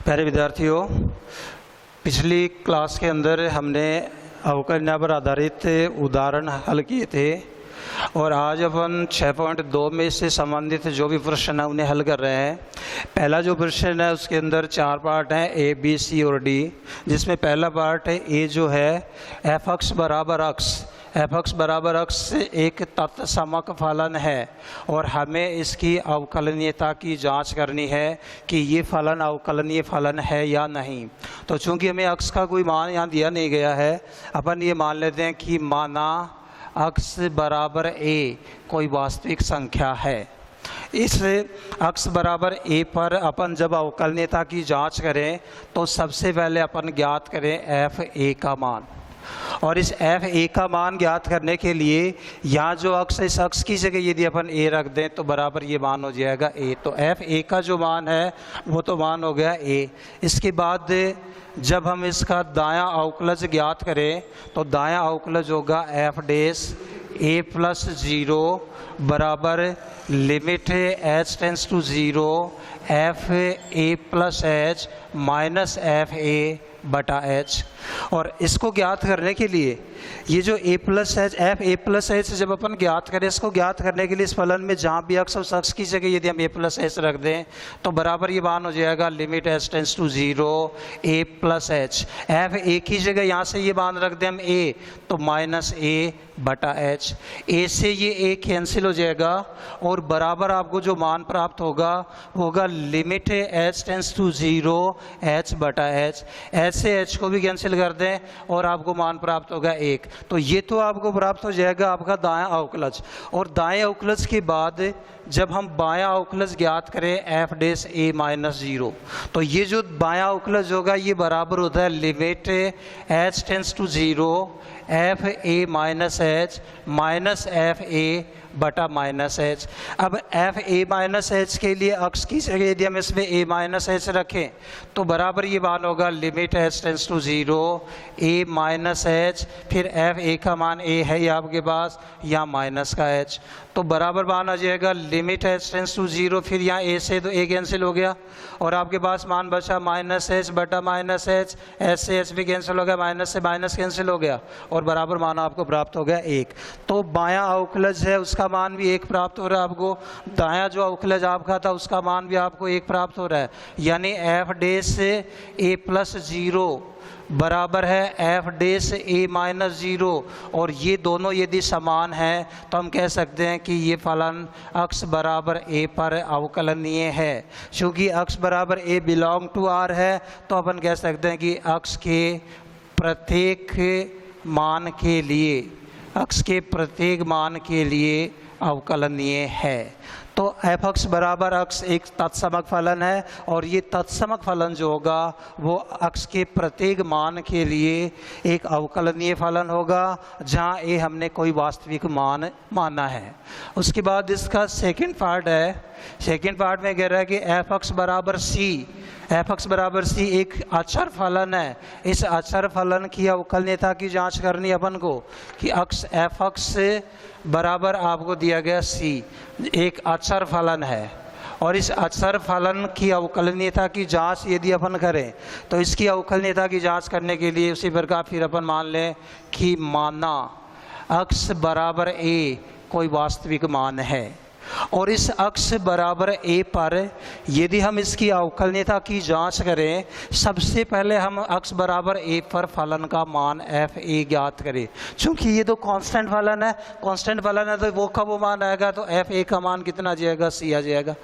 प्यारे विद्यार्थियों, पिछली क्लास के अंदर हमने अवकलनीय पर आधारित उदाहरण हल किए थे और आज अपन 6.2 में इससे संबंधित जो भी प्रश्न है उन्हें हल कर रहे हैं। पहला जो प्रश्न है उसके अंदर 4 पार्ट हैं, ए, बी, सी और डी, जिसमें पहला पार्ट है ए जो है एफ एक्स बराबर एक्स। एफ एक्स बराबर एक्स एक तत्समक फलन है और हमें इसकी अवकलनीयता की जांच करनी है कि ये फलन अवकलनीय फलन है या नहीं। तो चूंकि हमें एक्स का कोई मान यहाँ दिया नहीं गया है, अपन ये मान लेते हैं कि माना एक्स बराबर ए कोई वास्तविक संख्या है। इस एक्स बराबर ए पर अपन जब अवकलनीयता की जांच करें तो सबसे पहले अपन ज्ञात करें एफ ए का मान, और इस एफ ए का मान ज्ञात करने के लिए यहाँ जो अक्स, इस अक्स की जगह यदि अपन ए रख दें तो बराबर ये मान हो जाएगा ए। तो एफ ए का जो मान है वो तो मान हो गया ए। इसके बाद जब हम इसका दायां अवकलज ज्ञात करें तो दायां अवकलज होगा एफ डेस ए प्लस 0 बराबर limit H tends to 0 F A plus H minus F A बटा एच। और इसको ज्ञात करने के लिए ये जो A plus H, F A plus H जब अपन ज्ञात करें, इसको ज्ञात करने के लिए इस फलन में जहाँ भी अक्स, उस अक्स की जगह यदि हम ए प्लस एच रख दें तो बराबर ये मान हो जाएगा limit H tends to 0 a plus H. F a की जगह यहाँ से ये मान रख दें हम ए तो माइनस ए बटा एच। ए से ये ए कैंसिल हो जाएगा और बराबर आपको जो मान प्राप्त होगा वो होगा limit H tends to 0 h बटा एच। एच से एच को भी कैंसिल कर दें और आपको मान प्राप्त होगा 1। तो ये तो आपको प्राप्त हो जाएगा आपका दायां अवकलज। और दाएं अवकलज के बाद जब हम बायां अवकलज ज्ञात करें एफ डेस ए माइनस 0, तो ये जो बायां अवकलज होगा ये बराबर होता है limit H tends to 0 F A minus H minus F A बटा माइनस एच। अब एफ ए माइनस एच के लिए अक्स की जगह यदि हम इसमें ए माइनस एच रखें तो बराबर ये मान होगा limit H tends to 0 a minus h, फिर एफ ए का मान ए है ये आपके पास, यहाँ माइनस का एच, तो बराबर मान आ जाएगा लिमिट एच टेंस टू 0, फिर यहाँ ए से तो ए कैंसिल हो गया और आपके पास मान बचा माइनस एच बटा माइनस एच। एच से एच भी कैंसिल हो गया, माइनस से माइनस कैंसिल हो गया और बराबर मान आपको प्राप्त हो गया 1। तो बायां अवकलज है उसका मान भी 1 प्राप्त हो रहा है आपको, दायां जो अवकलज आपका था उसका मान भी आपको 1 प्राप्त हो रहा है, यानी एफ डेस से ए प्लस 0 बराबर है एफ डेस ए माइनस 0। और ये दोनों यदि समान हैं तो हम कह सकते हैं कि ये फलन अक्स बराबर ए पर अवकलनीय है। क्योंकि अक्स बराबर ए बिलोंग टू आर है तो अपन कह सकते हैं कि अक्स के प्रत्येक मान के लिए, अक्स के प्रत्येक मान के लिए अवकलनीय है। तो एफ एक्स बराबर एक्स एक तत्समक फलन है और ये तत्समक फलन जो होगा वो एक्स के प्रत्येक मान के लिए एक अवकलनीय फलन होगा जहाँ ए हमने कोई वास्तविक मान माना है। उसके बाद इसका सेकंड पार्ट है, सेकंड पार्ट में कह रहा है कि एफ एक्स बराबर सी। एफ एक्स बराबर सी एक अचर फलन है। इस अचर फलन की अवकलनीयता की जांच करनी अपन को कि अक्स एफ एक्स बराबर आपको दिया गया सी एक अचर फलन है और इस अचर फलन की अवकलनीयता की जांच यदि अपन करें तो इसकी अवकलनीयता की जांच करने के लिए उसी प्रकार फिर अपन मान लें कि माना अक्स बराबर ए कोई वास्तविक मान है और इस अक्स बराबर ए पर यदि हम इसकी अवकलनीयता की जांच करें, सबसे पहले हम अक्स बराबर ए पर फलन का मान एफ ए ज्ञात करें। चूंकि ये तो कांस्टेंट फलन है, कांस्टेंट फलन है तो वो का वो मान आएगा तो एफ ए का मान कितना आ जाएगा, सी आ जाएगा।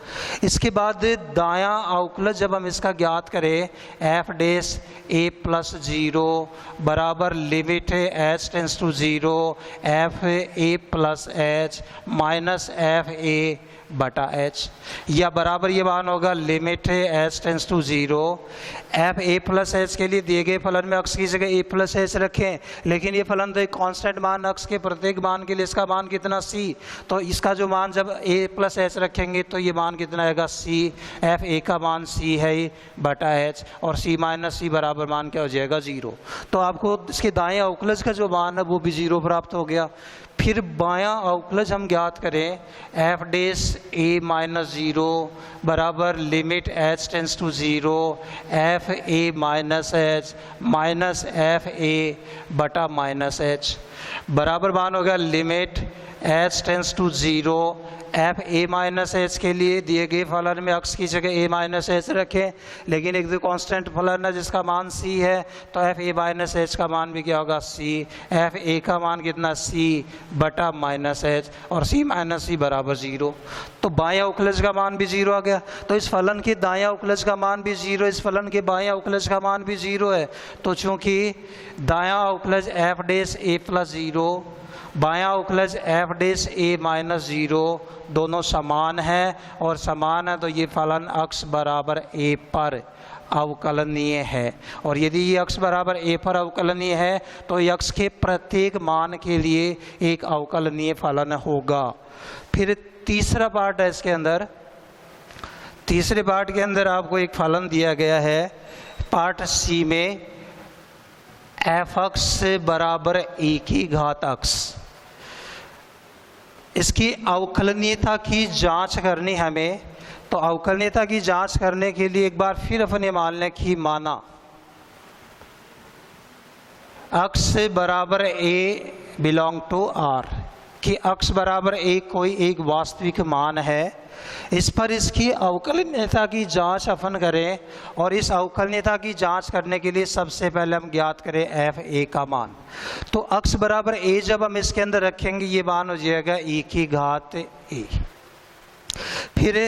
इसके बाद दायां अवकलज जब हम इसका ज्ञात करें एफ डेस ए प्लस 0 बराबर limit H tends to 0 F A plus H minus F A बटा एच, या बराबर ये मान होगा limit H tends to 0 F A plus H. के लिए दिए गए फलन में अक्स की जगह ए प्लस एच रखें, लेकिन ये फलन तो एक कांस्टेंट मान, अक्स के प्रत्येक मान के लिए इसका मान कितना सी, तो इसका जो मान जब ए प्लस एच रखेंगे तो ये मान कितना आएगा सी। एफ ए का मान सी है बटा एच और सी माइनस सी बराबर मान क्या हो जाएगा 0। तो आपको इसके दाएं अवकलज का जो मान है वो भी 0 प्राप्त हो गया। फिर बायां अवकलज हम ज्ञात करें एफ डेस ए माइनस ज़ीरो बराबर limit H tends to zero F A minus F A बटा माइनस एच बराबर मान हो गया limit H tends to zero F A minus H के लिए दिए गए फलन में अक्स की जगह ए माइनस एच रखें, लेकिन एक जो कांस्टेंट फलन है जिसका मान सी है तो एफ ए माइनस एच का मान भी क्या होगा सी, एफ ए का मान कितना सी बटा माइनस एच और सी माइनस सी बराबर ज़ीरो। तो बायां उखलज का मान भी ज़ीरो आ गया, तो इस फलन के दायां उखलज का मान भी ज़ीरो, इस फलन के बायां उखलज का मान भी ज़ीरो है। तो चूँकि दायां उखलज F dash A plus zero बायां उखलज एफ डेस ए माइनस ज़ीरो दोनों समान है और समान है तो ये फलन अक्स बराबर ए पर अवकलनीय है। और यदि ये अक्स बराबर ए पर अवकलनीय है तो अक्स के प्रत्येक मान के लिए एक अवकलनीय फलन होगा। फिर तीसरा पार्ट है इसके अंदर, तीसरे पार्ट के अंदर आपको एक फलन दिया गया है पार्ट सी में एफ अक्स बराबर ए की घात अक्स। इसकी अवकलनीयता की जांच करनी हमें, तो अवकलनीयता की जांच करने के लिए एक बार फिर अपने मान लें कि माना अक्स बराबर ए बिलोंग टू आर कि अक्स बराबर ए कोई एक वास्तविक मान है, इस पर इसकी अवकलनीयता की जांच अपन करें। और इस अवकलनीयता की जांच करने के लिए सबसे पहले हम ज्ञात करें एफ ए का मान। तो अक्स बराबर ए जब हम इसके अंदर रखेंगे ये मान हो जाएगा e की घात ए। फिर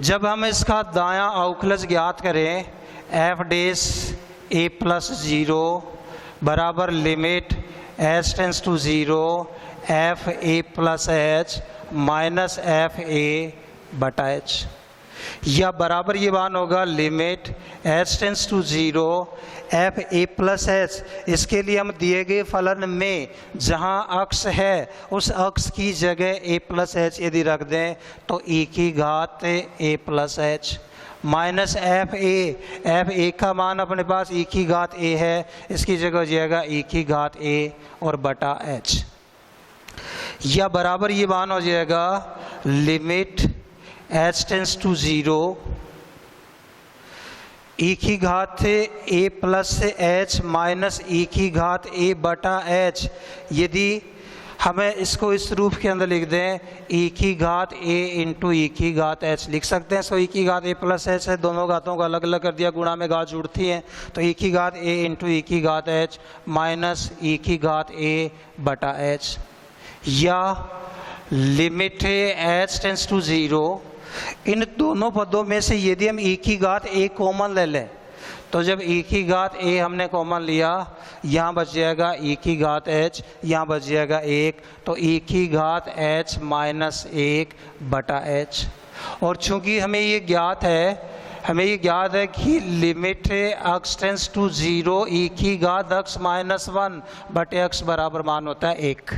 जब हम इसका दायां अवकलज ज्ञात करें F dash A plus zero बराबर limit H tends to zero F A plus H minus F A बटा एच, या बराबर ये मान होगा limit H tends to zero F A plus H. इसके लिए हम दिए गए फलन में जहाँ अक्स है उस अक्स की जगह ए प्लस एच यदि रख दें तो e की घात A plus H minus F A का मान अपने पास e की घात ए है, इसकी जगह हो जाएगा e की घात ए और बटा एच, या बराबर ये मान हो जाएगा limit H tends to zero e की घात A plus H minus e की घात ए बटा एच। यदि हमें इसको इस रूप के अंदर लिख दें e की घात a इंटू e की घात h लिख सकते हैं। सो e की घात a प्लस h है, दोनों घातों को अलग अलग कर दिया, गुणा में घात जुड़ती हैं, तो e की घात a इंटू e की घात h माइनस e की घात a बटा h, या limit h tends to zero. इन दोनों पदों में से यदि हम e की घात a कॉमन ले लें तो जब e की घात a हमने कॉमन लिया यहाँ बच जाएगा e की घात h, यहाँ बच जाएगा 1, तो e की घात h माइनस 1 बटा h। और चूंकि हमें ये ज्ञात है कि limit x tends to zero e की घात x माइनस 1 बटे x बराबर मान होता है 1,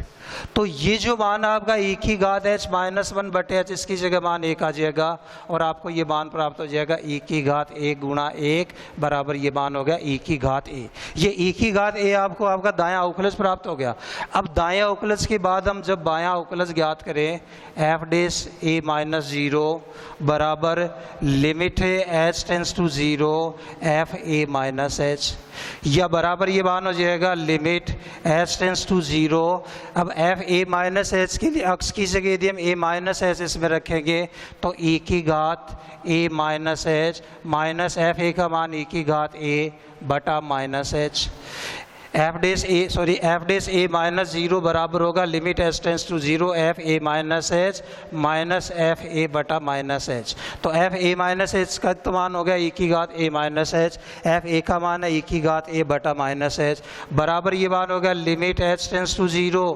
तो ये जो मान आपका e की घात h माइनस 1 बटे h इसकी जगह मान 1 आ जाएगा और आपको ये मान प्राप्त हो जाएगा e की घात 1 गुणा 1 बराबर ये मान हो गया e की घात a। ये e की घात a आपको आपका दायां अवकलज प्राप्त हो गया। अब दायां अवकलज के बाद हम जब बायां अवकलज ज्ञात करें F dash a minus zero बराबर limit h tends to zero F A minus h, या बराबर ये मान हो जाएगा limit h tends to zero. अब एफ ए माइनस एच के लिए अक्स की जगह यदि हम ए माइनस एच इसमें रखेंगे तो e की घात A minus H minus F A का मान e की घात ए बटा माइनस एच। एफ डेस ए माइनस ज़ीरो बराबर होगा limit H tends to zero F A minus H minus F A बटा माइनस एच। तो एफ ए माइनस एच का तो मान हो गया e की घात A minus H, F A का मान है e की घात ए बटा माइनस एच, बराबर ये मान हो गया limit H tends to zero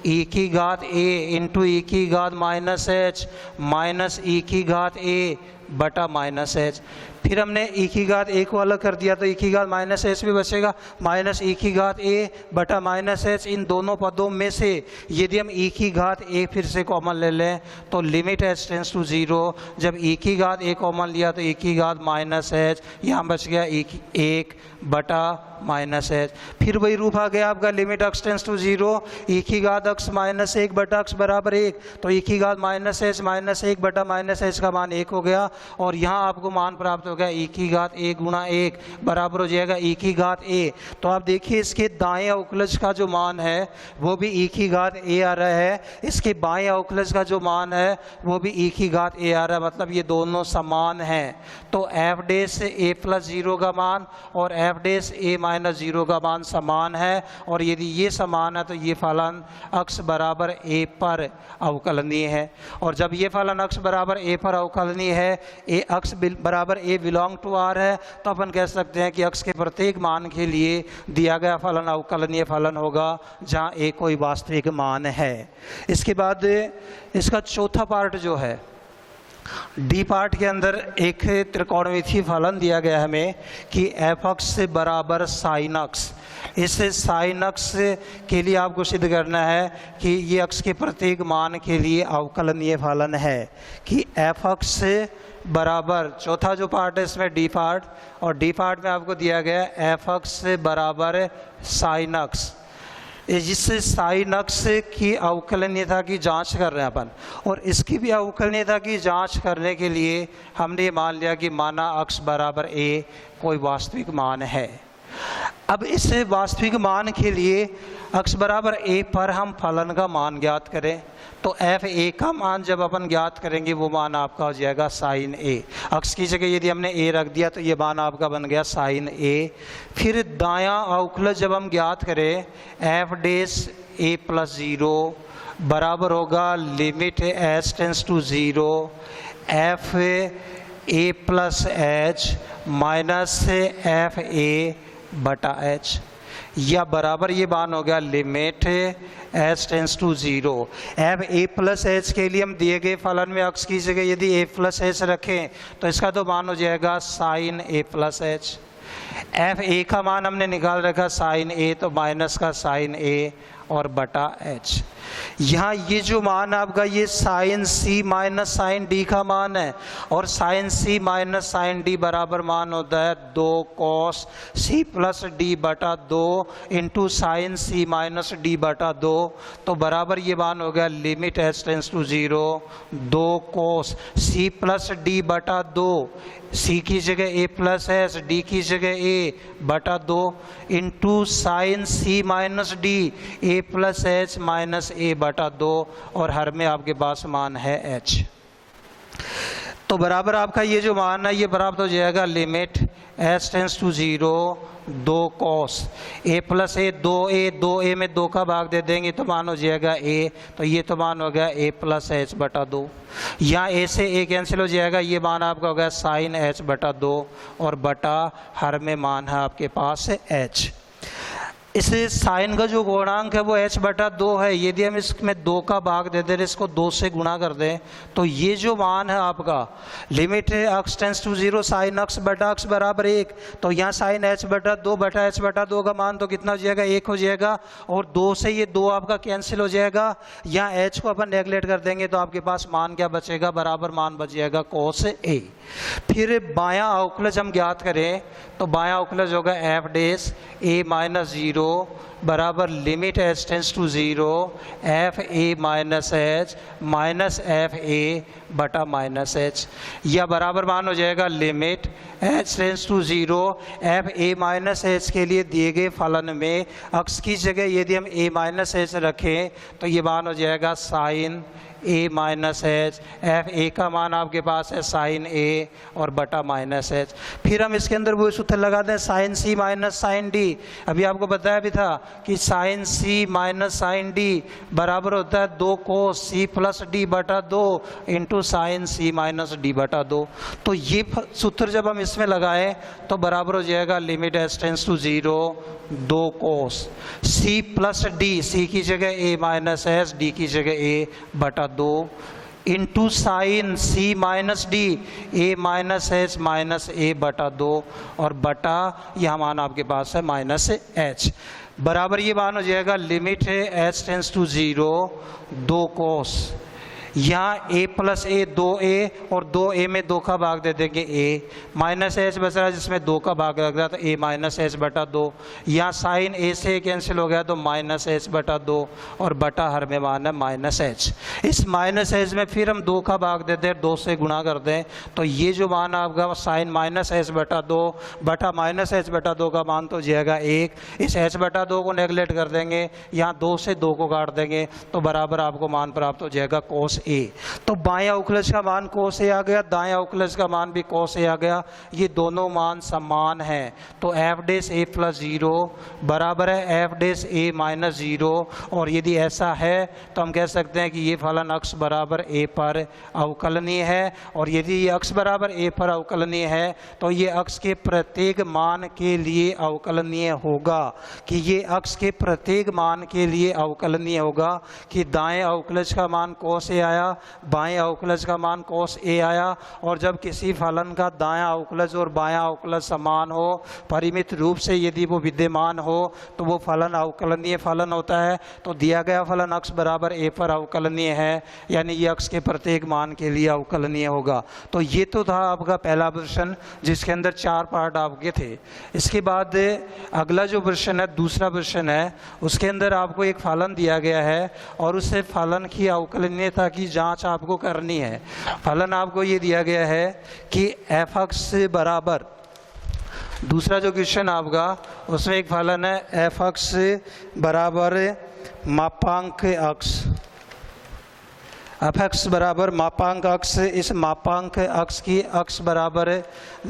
e की घात ए इंटू e की घात माइनस एच माइनस e की घात ए बटा माइनस एच। फिर हमने e की घात a को अलग कर दिया तो e की घात माइनस एच भी बचेगा, माइनस e की घात a बटा माइनस एच। इन दोनों पदों में से यदि हम e की घात a फिर से कॉमन ले लें तो लिमिट h टेंड्स टू 0, जब e की घात a कॉमन लिया तो e की घात माइनस एच, यहाँ बच गया एक बटा माइनस एच। फिर वही रूप आ गया आपका limit x tends to 0, e की घात x माइनस 1 बटा x बराबर 1, तो e की घात माइनस एच माइनस 1 बटा माइनस एच का मान 1 हो गया। और यहाँ आपको मान प्राप्त हो गया e की घात a गुणा 1 बराबर हो जाएगा e की घात a। तो आप देखिए इसके दाएं अवकलज का जो मान है वो भी e की घात a आ रहा है, इसके बाएं अवकलज का जो मान है वो भी e की घात a आ रहा है, मतलब ये दोनों समान हैं। तो f डैश a प्लस 0 का मान और f डैश a माइनस 0 का मान समान है, और यदि ये समान है तो ये फलन x बराबर a पर अवकलनीय है। और जब ये फलन x बराबर a पर अवकलनीय है, x बराबर a बिलोंग टू r है, तो अपन कह सकते हैं कि x के प्रत्येक मान के लिए दिया गया फलन अवकलनीय फलन होगा जहाँ a कोई वास्तविक मान है। इसके बाद इसका चौथा पार्ट जो है डी पार्ट के अंदर एक त्रिकोणमितीय फलन दिया गया हमें कि एफ एक्स बराबर साइन एक्स। इस साइन एक्स के लिए आपको सिद्ध करना है कि ये एक्स के प्रत्येक मान के लिए अवकलनीय फलन है कि एफ एक्स बराबर, चौथा जो पार्ट है इसमें डी पार्ट, और डी पार्ट में आपको दिया गया एफ एक्स बराबर साइन एक्स, जिससे साइन एक्स की अवकलनीयता की जांच कर रहे हैं अपन। और इसकी भी अवकलनीयता की जांच करने के लिए हमने ये मान लिया कि माना एक्स बराबर ए कोई वास्तविक मान है। अब इस वास्तविक मान के लिए एक्स बराबर ए पर हम फलन का मान ज्ञात करें, तो एफ ए का मान जब अपन ज्ञात करेंगे वो मान आपका हो जाएगा साइन ए। एक्स की जगह यदि हमने ए रख दिया तो ये मान आपका बन गया साइन ए। फिर दायां अवकलज जब हम ज्ञात करें एफ डैश ए प्लस 0 बराबर होगा limit H tends to 0 F A plus H minus F A बटा एच, या बराबर ये मान हो गया limit H tends to 0। F A plus H के लिए हम दिए गए फलन में एक्स की जगह यदि ए प्लस एच रखें तो इसका तो मान हो जाएगा sine A plus H. F A का मान हमने निकाल रखा साइन ए, तो माइनस का साइन ए और बटा एच। यहाँ ये जो मान आपका ये sign C minus sign D का मान है, और sign C minus sign D बराबर मान होता है 2 कॉस सी प्लस डी बटा 2 into sine C minus D बटा 2, तो बराबर ये मान हो गया limit H tends to 0 2 cos C plus D बटा 2, सी की जगह ए प्लस एच, डी की जगह ए बटा 2 into sine C minus D A plus H minus A बटा 2, और हर में आपके पास मान है एच। तो बराबर आपका ये जो मान है ये बराबर हो जाएगा limit H tends to 0 2 cos A plus A 2 A में 2 का भाग दे देंगे तो मान हो जाएगा ए, तो ये तो मान हो गया ए प्लस एच बटा 2। यहाँ ए से ए कैंसिल हो जाएगा, ये मान आपका हो गया साइन एच बटा 2 और बटा हर में मान है आपके पास एच। इस साइन का जो गुणांक है वो h बटा 2 है। यदि हम इसमें 2 का भाग दे दें, इसको 2 से गुणा कर दें, तो ये जो मान है आपका लिमिट है x tends to 0 sine x बटा x बराबर 1, तो यहाँ साइन h बटा 2 बटा h बटा 2 का मान तो कितना हो जाएगा 1 हो जाएगा, और 2 से ये 2 आपका कैंसिल हो जाएगा। यहाँ h को अपन नेगलेक्ट कर देंगे तो आपके पास मान क्या बचेगा, बराबर मान बच जाएगा cos a। फिर बायां अवकलज हम ज्ञात करें तो बायां अवकलज होगा एफ डैश ए माइनस 0 बराबर limit H tends to 0 F A minus H minus F A बटा माइनस एच, या बराबर मान हो जाएगा limit H tends to 0 F A minus H के लिए दिए गए फलन में एक्स की जगह यदि हम ए माइनस एच रखें तो ये मान हो जाएगा sine A minus H, F A का मान आपके पास है साइन ए और बटा माइनस एच। फिर हम इसके अंदर वो सूत्र लगा दें sign C minus sign D. अभी आपको बताया भी था कि sign C minus sign D बराबर होता है 2 कोस सी प्लस डी बटा 2 into sine C minus D बटा 2। तो ये सूत्र जब हम इसमें लगाएं तो बराबर हो जाएगा limit H tends to 0 2 cos C plus D, C की जगह ए माइनस एच, डी की जगह ए बटा 2 into sine C minus D A minus H minus A बटा 2 और बटा यह मान आपके पास है माइनस एच, बराबर ये मान हो जाएगा लिमिट है एच टेंस टू 0 2 कोस, यहाँ a प्लस ए 2a और 2a में 2 का भाग दे देंगे a, माइनस एच बच रहा है जिसमें 2 का भाग लग रहा था a माइनस एच बटा 2, यहाँ साइन a से कैंसिल हो गया तो माइनस एच बटा 2 और बटा हर में मान है माइनस एच। इस माइनस एच में फिर हम 2 का भाग दे दें, 2 से गुणा कर दें तो ये जो मान आपका साइन माइनस एच बटा 2 बटा माइनस एच बटा 2 का मान तो हो जाएगा 1, इस एच बटा 2 को नेगलेक्ट कर देंगे, यहाँ 2 से 2 को काट देंगे तो बराबर आपको मान प्राप्त हो जाएगा कोस ए। तो बायां अवकलज का मान कोस ए आ गया, दायां अवकलज का मान भी कोस ए आ गया, ये दोनों मान समान हैं। तो एफ डेस ए प्लस 0 बराबर है एफ डेस ए माइनस 0, और यदि ऐसा है तो हम कह सकते हैं कि ये फलन अक्ष बराबर ए पर अवकलनीय है, और यदि ये अक्ष बराबर ए पर अवकलनीय है तो ये अक्ष के प्रत्येक मान के लिए अवकलनीय होगा, कि ये अक्ष के प्रत्येक मान के लिए अवकलनीय होगा कि दाएं अवकलज का मान कोस ए आया, बाएं अवकलज का मान कोस ए आया, और जब किसी फलन का दायां अवकलज और बायां अवकलज समान हो, परिमित रूप से यदि वो विद्यमान हो तो वो फलन अवकलनीय फलन होता है। तो दिया गया फलन अक्ष बराबर ए पर अवकलनीय है, यानी ये अक्ष के प्रत्येक मान के लिए अवकलनीय होगा। तो ये तो था आपका पहला प्रश्न जिसके अंदर 4 पार्ट आपके थे। इसके बाद अगला जो प्रश्न है, दूसरा प्रश्न है, उसके अंदर आपको एक फलन दिया गया है और उस फलन की अवकलनीयता की जांच आपको करनी है। फलन आपको ये दिया गया है कि एफ एक्स बराबर, दूसरा जो क्वेश्चन आपका उसमें एक फलन है एफ एक्स बराबर मापांक अक्ष, एफ एक्स बराबर मापांक अक्ष, इस मापांक अक्ष की अक्ष बराबर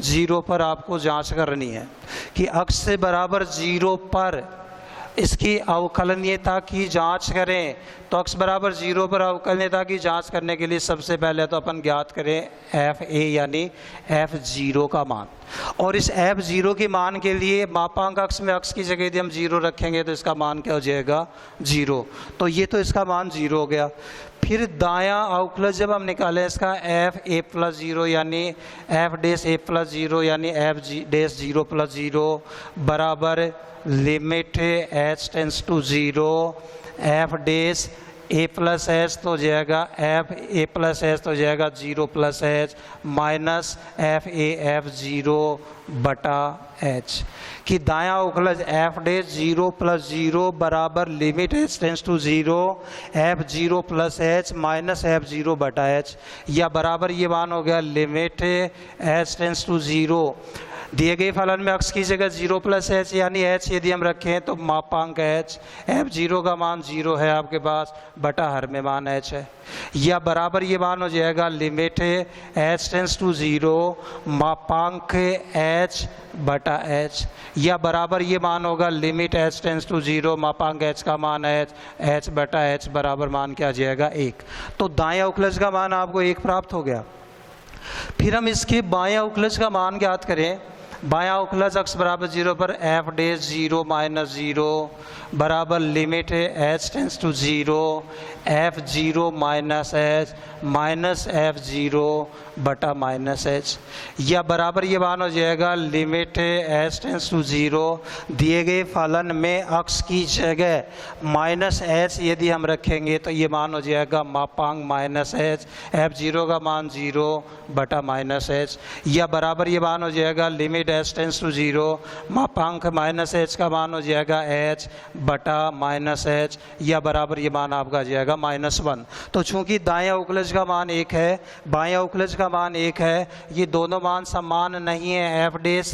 0 पर आपको जांच करनी है कि अक्ष से बराबर 0 पर इसकी अवकलनीयता की जांच करें। तो अक्ष बराबर 0 पर अवकलनीयता की जांच करने के लिए सबसे पहले तो अपन ज्ञात करें एफ ए यानी एफ 0 का मान, और इस एफ 0 के मान के लिए मापांक अक्ष में अक्ष की जगह यदि हम 0 रखेंगे तो इसका मान क्या हो जाएगा 0, तो ये तो इसका मान 0 हो गया। फिर दायां अवकलज जब हम निकालें इसका एफ ए प्लस 0 यानी एफ डेस ए प्लस 0 यानी एफ डेस 0 प्लस 0 बराबर limit H tends to 0 F dash A plus H तो हो जाएगा एफ ए प्लस एच तो हो जाएगा 0 plus H minus F A F 0 बटा एच, कि दायां अवकलज एफ डेस 0 प्लस 0 बराबर limit H tends to 0 F 0 plus H minus F 0 बटा एच, या बराबर ये मान हो गया लिमिट एच टेंस टू 0, दिए गए फलन में अक्ष की जगह 0 प्लस एच यानी एच यदि हम रखें तो मापांक एच, एफ 0 का मान 0 है आपके पास, बटा हर में मान एच है, या बराबर ये मान हो जाएगा लिमिट एच टेंस टू 0 मापांक एच बटा एच, या बराबर ये मान होगा लिमिट एच टेंस टू 0 मापांक एच का मान एच, एच बटा एच बराबर मान क्या आ जाएगा 1। तो दाएं अवकलज का मान आपको 1 प्राप्त हो गया। फिर हम इसके बाएं अवकलज का मान ज्ञात करें। बायां अवकलज अक्ष बराबर 0 पर एफ डेस 0 माइनस 0 बराबर limit H tends to 0 F 0 minus H minus F 0 बटा माइनस एच, या बराबर ये मान हो जाएगा लिमिट एच टेंस टू 0, दिए गए फलन में अक्ष की जगह माइनस एच यदि हम रखेंगे तो ये मान हो जाएगा मापांक माइनस एच, एफ 0 का मान 0 बटा माइनस एच, या बराबर ये मान हो जाएगा लिमिट एच टेंस टू 0 मापांक माइनस एच का मान हो जाएगा एच बटा माइनस एच, या बराबर ये मान आपका आ जाएगा -1। तो चूंकि दाएं अवकलज का मान 1 है, बाएं अवकलज का मान 1 है, ये दोनों मान समान नहीं है। एफ डेस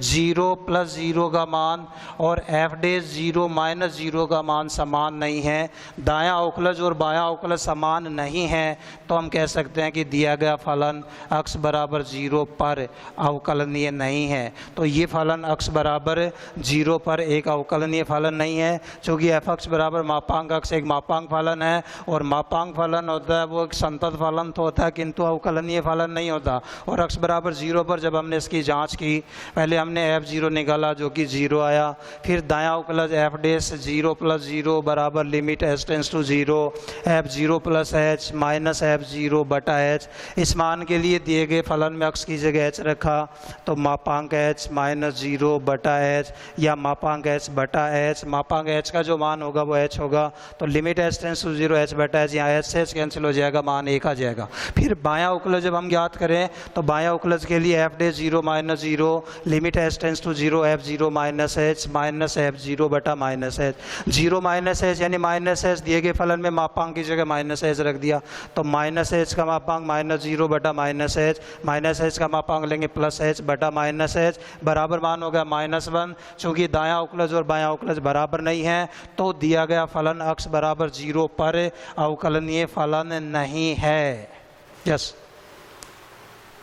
0 प्लस 0 का मान और एफ डेस 0 माइनस 0 का मान समान नहीं है, दायां अवकलज और बायां अवकलज समान नहीं है, तो हम कह सकते हैं कि दिया गया फलन अक्ष बराबर 0 पर अवकलनीय नहीं नहीं है, तो ये फलन अक्ष बराबर 0 पर एक अवकलनीय फलन नहीं है। चूँकि एफ अक्ष बराबर मापांक अक्ष एक मापांक फलन है, और मापांक फलन होता है वो एक संतत फलन तो होता है किंतु अवकलनीय फलन नहीं होता। और अक्ष बराबर 0 पर जब हमने इसकी जांच की, पहले हमने f0 निकाला जो कि 0 आया, फिर दायां अवकलज f डैश 0 + 0 बराबर limit h tends to 0 f0 + h minus f0 बटा h। इस मान के लिए दिए गए फलन में अक्ष की जगह h रखा, तो मापांक h माइनस 0 बटा h या मापांक h बटा h। मापांक h का जो मान होगा वो h होगा, तो limit h tends to 0 h बटा h, यहाँ h से h कैंसिल हो जाएगा, मान 1 आ जाएगा। फिर बायां अवकलज जब हम ज्ञात करें तो बायां अवकलज के लिए f dash 0 minus 0 limit h tends to 0 f0 minus h minus f0 बटा माइनस h। 0 माइनस h यानी माइनस h, दिए गए फलन में मापांक की जगह माइनस h रख दिया, तो माइनस h का मापांक माइनस 0 बटा माइनस h, माइनस h का मापांक लेंगे प्लस h बटा माइनस h, बराबर मान हो गया -1। चूँकि दायां अवकलज और बायां अवकलज बराबर नहीं है, तो दिया गया फलन अक्ष बराबर 0 पर अवकलनीय फलन नहीं है। यस।